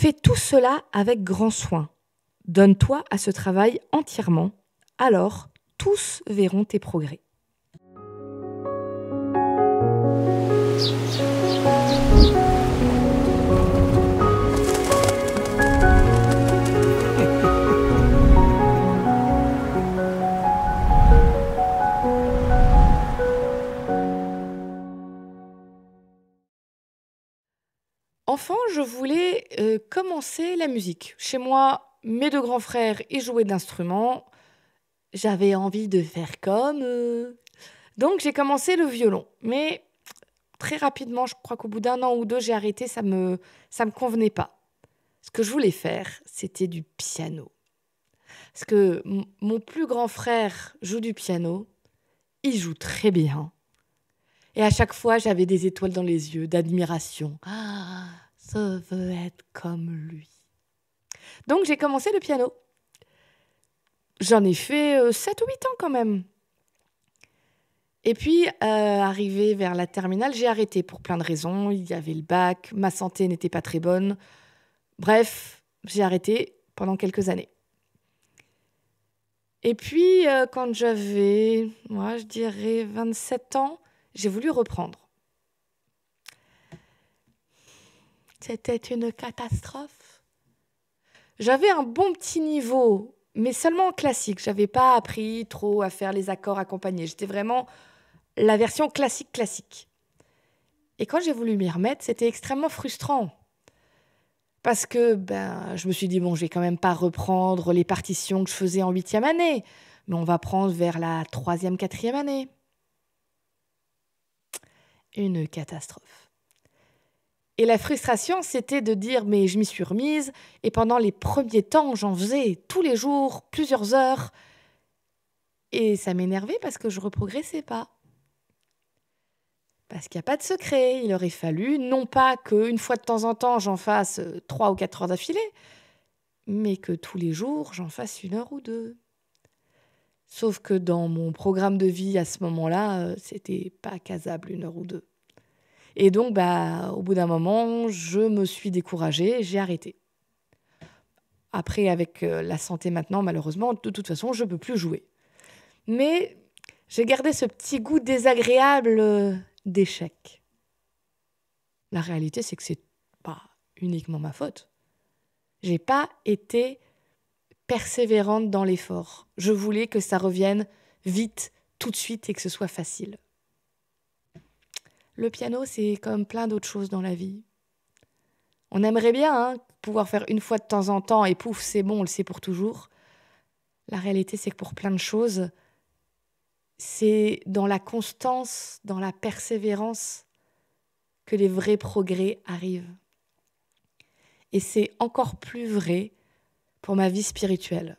Fais tout cela avec grand soin. Donne-toi à ce travail entièrement. Alors, tous verront tes progrès. Enfant, je voulais commencer la musique. Chez moi, mes deux grands frères y jouaient d'instruments. J'avais envie de faire comme eux. Donc, j'ai commencé le violon. Mais très rapidement, je crois qu'au bout d'un an ou deux, j'ai arrêté. Ça me convenait pas. Ce que je voulais faire, c'était du piano. Parce que mon plus grand frère joue du piano. Il joue très bien. Et à chaque fois, j'avais des étoiles dans les yeux, d'admiration. Ah, je veux être comme lui. Donc, j'ai commencé le piano. J'en ai fait 7 ou 8 ans quand même. Et puis, arrivé vers la terminale, j'ai arrêté pour plein de raisons. Il y avait le bac, ma santé n'était pas très bonne. Bref, j'ai arrêté pendant quelques années. Et puis, quand j'avais, moi, je dirais 27 ans, j'ai voulu reprendre. C'était une catastrophe. J'avais un bon petit niveau, mais seulement en classique. J'avais pas appris trop à faire les accords accompagnés. J'étais vraiment la version classique. Et quand j'ai voulu m'y remettre, c'était extrêmement frustrant. Parce que je me suis dit, bon, je vais quand même pas reprendre les partitions que je faisais en 8e année, mais on va prendre vers la 3e, 4e année. Une catastrophe. Et la frustration, c'était de dire, mais je m'y suis remise, et pendant les premiers temps, j'en faisais tous les jours, plusieurs heures, et ça m'énervait parce que je ne reprogressais pas. Parce qu'il n'y a pas de secret, il aurait fallu, non pas qu'une fois de temps en temps, j'en fasse 3 ou 4 heures d'affilée, mais que tous les jours, j'en fasse 1 heure ou 2. Sauf que dans mon programme de vie, à ce moment-là, c'était pas casable 1 heure ou 2. Et donc, au bout d'un moment, je me suis découragée, j'ai arrêté. Après, avec la santé maintenant, malheureusement, de toute façon, je ne peux plus jouer. Mais j'ai gardé ce petit goût désagréable d'échec. La réalité, c'est que c'est pas uniquement ma faute. J'ai pas été persévérante dans l'effort. Je voulais que ça revienne vite, tout de suite, et que ce soit facile. Le piano, c'est comme plein d'autres choses dans la vie. On aimerait bien pouvoir faire une fois de temps en temps et pouf, c'est bon, on le sait pour toujours. La réalité, c'est que pour plein de choses, c'est dans la constance, dans la persévérance que les vrais progrès arrivent. Et c'est encore plus vrai pour ma vie spirituelle.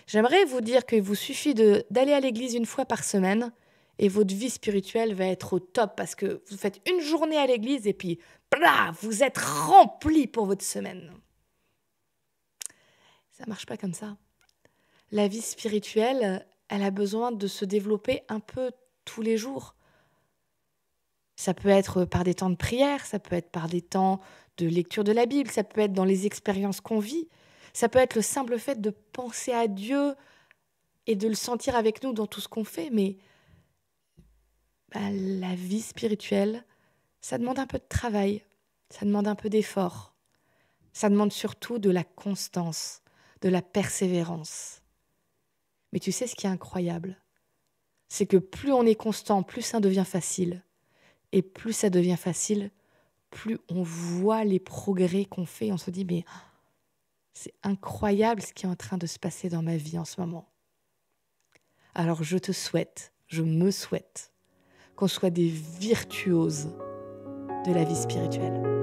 J'aimerais vous dire qu'il vous suffit d'aller à l'église 1 fois par semaine et votre vie spirituelle va être au top parce que vous faites une journée à l'église et puis vous êtes rempli pour votre semaine. Ça ne marche pas comme ça. La vie spirituelle, elle a besoin de se développer un peu tous les jours. Ça peut être par des temps de prière, ça peut être par des temps de lecture de la Bible, ça peut être dans les expériences qu'on vit, ça peut être le simple fait de penser à Dieu et de le sentir avec nous dans tout ce qu'on fait. Mais la vie spirituelle, ça demande un peu de travail, ça demande un peu d'effort, ça demande surtout de la constance, de la persévérance. Mais tu sais ce qui est incroyable, c'est que plus on est constant, plus ça devient facile. Et plus ça devient facile, plus on voit les progrès qu'on fait. On se dit, mais c'est incroyable ce qui est en train de se passer dans ma vie en ce moment. Alors je me souhaite qu'on soit des virtuoses de la vie spirituelle.